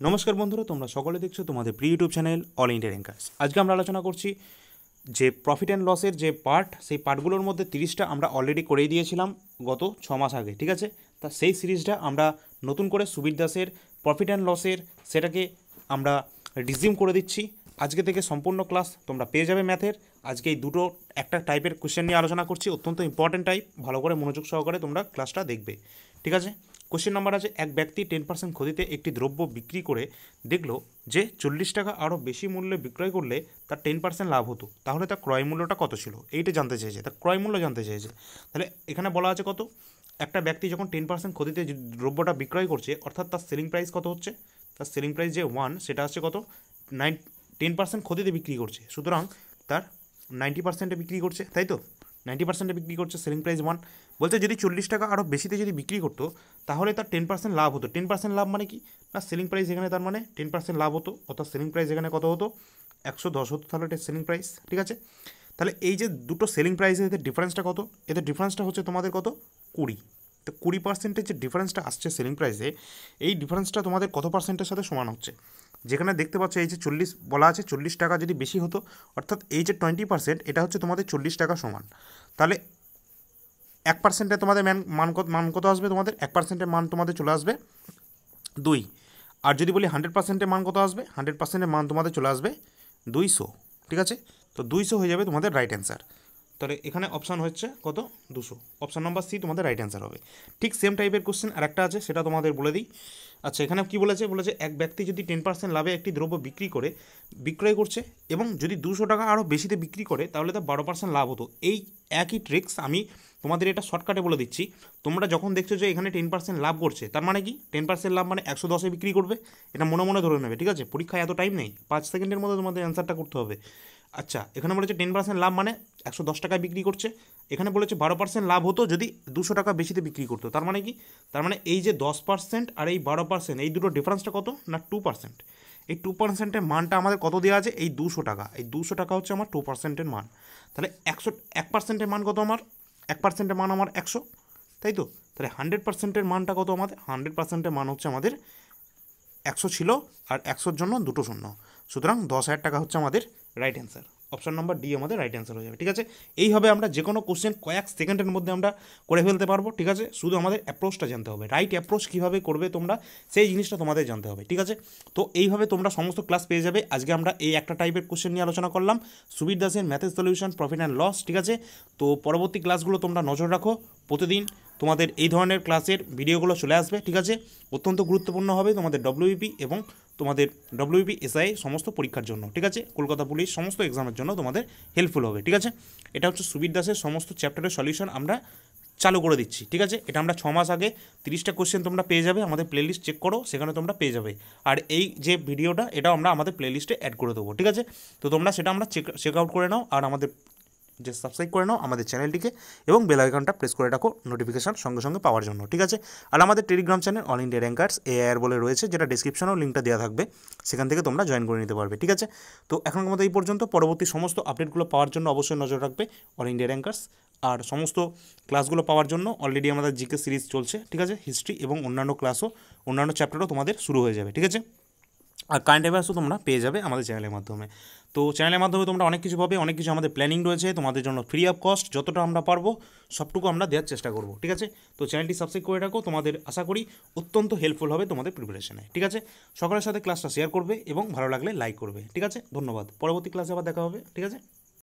নমস্কার বন্ধুরা, তোমরা সকলে দেখছো তোমাদের প্রিয় YouTube channel all India rankers. আজকে আমরা আলোচনা করছি যে প্রফিট অ্যান্ড লসের যে পার্ট, সেই পার্টগুলোর মধ্যে 30টা আমরা অলরেডি করেই দিয়েছিলাম গত 6 মাস আগে, ঠিক আছে। তা সেই সিরিজটা আমরা নতুন করে সুবীর দাসের প্রফিট অ্যান্ড লসের সেটাকে আমরা রিজিউম করে দিচ্ছি। আজকে থেকে সম্পূর্ণ ক্লাস তোমরা পেয়ে যাবে ম্যাথের। আজকে এই দুটো একটা টাইপের কোশ্চেন নিয়ে আলোচনা করছি, অত্যন্ত ইম্পর্টেন্ট টাইপ। ভালো করে মনোযোগ সহকারে তোমরা ক্লাসটা দেখবে, ঠিক আছে। কোশ্চেন নাম্বার আছে, এক ব্যক্তি 10% ক্ষতিতে একটি দ্রব্য বিক্রি করে দেখলো যে 40 টাকা আরও বেশি মূল্যে বিক্রয় করলে তার 10% লাভ হতো, তাহলে তার ক্রয় মূল্যটা কত ছিল এইটা জানতে চেয়েছে, তার ক্রয় মূল্য জানতে চেয়েছে। তাহলে এখানে বলা আছে কত, একটা ব্যক্তি যখন 10% ক্ষতিতে দ্রব্যটা বিক্রয় করছে, অর্থাৎ তার সেলিং প্রাইস কত হচ্ছে, তার সেলিং প্রাইস যে 1 সেটা হচ্ছে কত 10% ক্ষতিতে বিক্রি করছে, সুতরাং তার 90%-এ বিক্রি করছে, তাই তো 90%-এ বিক্রি করছে, সেলিং প্রাইস 1। বলছে যদি 40 টাকা আরও বেশিতে যদি বিক্রি করতো তাহলে তার 10% লাভ হতো। 10% লাভ মানে কি না, সেলিং প্রাইস এখানে তার মানে 10% লাভ হতো, অর্থাৎ সেলিং প্রাইস এখানে কত হতো 110 হতো, তাহলে এটা সেলিং প্রাইস, ঠিক আছে। তাহলে এই যে দুটো সেলিং প্রাইসের এদের ডিফারেন্সটা কত, এদের ডিফারেন্সটা হচ্ছে তোমাদের কত 20। তো 20%-এর যে ডিফারেন্সটা আসছে সেলিং প্রাইসে, এই ডিফারেন্সটা তোমাদের কত পার্সেন্টের সাথে সমান হচ্ছে, যেখানে দেখতে পাচ্ছ এই যে 40 বলা আছে, 40 টাকা যদি বেশি হতো, অর্থাৎ এই যে 20% এটা হচ্ছে তোমাদের 40 টাকা সমান। তাহলে 1%-এ তোমাদের মান কত আসবে, তোমাদের 1%-এর মান তোমাদের চলে আসবে 2। আর যদি বলি 100%-এর মান কত আসবে, 100%-এর মান তোমাদের চলে আসবে 200, ঠিক আছে। তো 200 হয়ে যাবে তোমাদের রাইট অ্যান্সার। তাহলে এখানে অপশান হচ্ছে কত 200, অপশান নাম্বার সি তোমাদের রাইট অ্যান্সার হবে। ঠিক সেম টাইপের কোশ্চেন আর একটা আছে, সেটা তোমাদের বলে দিই। আচ্ছা, এখানে কি বলেছে, এক ব্যক্তি যদি 10% লাভে একটি দ্রব্য বিক্রয় করছে এবং যদি 200 টাকা আরও বেশিতে বিক্রি করে তাহলে তার 12% লাভ হতো। এই একই ট্রিক্স আমি তোমাদের এটা শর্টকাটে বলে দিচ্ছি। তোমরা যখন দেখছো যে এখানে 10% লাভ করছে, তার মানে কি 10% লাভ মানে 110-এ বিক্রি করবে, এটা মনে মনে ধরে নেবে, ঠিক আছে। পরীক্ষায় এত টাইম নেই, 5 সেকেন্ডের মধ্যে তোমাদের অ্যান্সারটা করতে হবে। আচ্ছা, এখানে বলেছে 10% লাভ মানে 110 টাকায় বিক্রি করছে, এখানে বলেছে 12% লাভ হতো যদি 200 টাকা বেশিতে বিক্রি করতো, তার মানে কি, তার মানে এই যে 10% আর এই 12% এই দুটো ডিফারেন্সটা কত না 2%। এই 2%-এর মানটা আমাদের কত দেওয়া আছে, এই 200 টাকা, এই 200 টাকা হচ্ছে আমার 2%-এর মান। তাহলে 1%-এর মান কত আমার, 1%-এর মান আমার 100, তাই তো। তাহলে 100%-এর মানটা কত আমাদের, 100%-এর মান হচ্ছে আমাদের 100 ছিল, আর 100-র জন্য দুটো শূন্য, সুতরাং 10,000 টাকা হচ্ছে আমাদের right answer. Option number D আমাদের রাইট অ্যান্সার হয়ে যাবে, ঠিক আছে। এইভাবে আমরা যে কোনো কোশ্চেন কয়েক সেকেন্ডের মধ্যে আমরা করে ফেলতে পারবো, ঠিক আছে। শুধু আমাদের অ্যাপ্রোচটা জানতে হবে, রাইট অ্যাপ্রোচ কীভাবে করবে তোমরা, সেই জিনিসটা তোমাদের জানতে হবে, ঠিক আছে। তো এইভাবে তোমরা সমস্ত ক্লাস পেয়ে যাবে। আজকে আমরা এই একটা টাইপের কোশ্চেন নিয়ে আলোচনা করলাম, সুবীর দাসের ম্যাথের সলিউশন প্রফিট অ্যান্ড লস, ঠিক আছে। তো পরবর্তী ক্লাসগুলো তোমরা নজর রাখো, প্রতিদিন তোমাদের এই ধরনের ক্লাসের ভিডিওগুলো চলে আসবে, ঠিক আছে। অত্যন্ত গুরুত্বপূর্ণ হবে তোমাদের ডব্লিউবিপি এবং তোমাদের ডব্লিউবিপি এসআই সমস্ত পরীক্ষার জন্য, ঠিক আছে। কলকাতা পুলিশ সমস্ত এক্সামের জন্য তোমাদের হেল্পফুল হবে, ঠিক আছে। এটা হচ্ছে সুবীর দাসের সমস্ত চ্যাপ্টারের সলিউশন আমরা চালু করে দিচ্ছি, ঠিক আছে। এটা আমরা 6 মাস আগে 30টা কোশ্চেন তোমরা পেয়ে যাবে, আমাদের প্লেলিস্ট চেক করো, সেখানে তোমরা পেয়ে যাবে। আর এই যে ভিডিওটা এটাও আমরা আমাদের প্লেলিস্টে অ্যাড করে দেবো, ঠিক আছে। তো তোমরা সেটা আমরা চেক আউট করে নাও, আর আমাদের যে সাবস্ক্রাইব করে নাও আমাদের চ্যানেলটিকে, এবং বেল আইকনটা প্রেস করে রাখো নোটিফিকেশান সঙ্গে সঙ্গে পাওয়ার জন্য, ঠিক আছে। আর আমাদের Telegram channel all India rankers AIR বলে রয়েছে, যেটা ডিসক্রিপশনেও লিঙ্কটা দেওয়া থাকবে, সেখান থেকে তোমরা জয়েন করে নিতে পারবে, ঠিক আছে। তো এখনকার মতো এই পর্যন্ত, পরবর্তী সমস্ত আপডেটগুলো পাওয়ার জন্য অবশ্যই নজর রাখবে অল ইন্ডিয়া র্যাঙ্কার্স। আর সমস্ত ক্লাসগুলো পাওয়ার জন্য অলরেডি আমাদের জিকে সিরিজ চলছে, ঠিক আছে। হিস্ট্রি এবং অন্যান্য ক্লাসও, অন্যান্য চ্যাপ্টারও তোমাদের শুরু হয়ে যাবে, ঠিক আছে। আর কারেন্ট অ্যাফেয়ার্সও তোমরা পেয়ে যাবে আমাদের চ্যানেলের মাধ্যমে। তো চ্যানেলের মাধ্যমে তোমরা অনেক কিছু পাবে, অনেক কিছু আমাদের প্ল্যানিং রয়েছে তোমাদের জন্য, ফ্রি অফ কস্ট, যতটা আমরা পারবো সবটুকু আমরা দেওয়ার চেষ্টা করব, ঠিক আছে। তো চ্যানেলটি সাবস্ক্রাইব করে রাখো, তোমাদের আশা করি অত্যন্ত হেল্পফুল হবে তোমাদের প্রিপারেশনে, ঠিক আছে। সকলের সাথে ক্লাসটা শেয়ার করবে এবং ভালো লাগলে লাইক করবে, ঠিক আছে। ধন্যবাদ, পরবর্তী ক্লাসে আবার দেখা হবে, ঠিক আছে।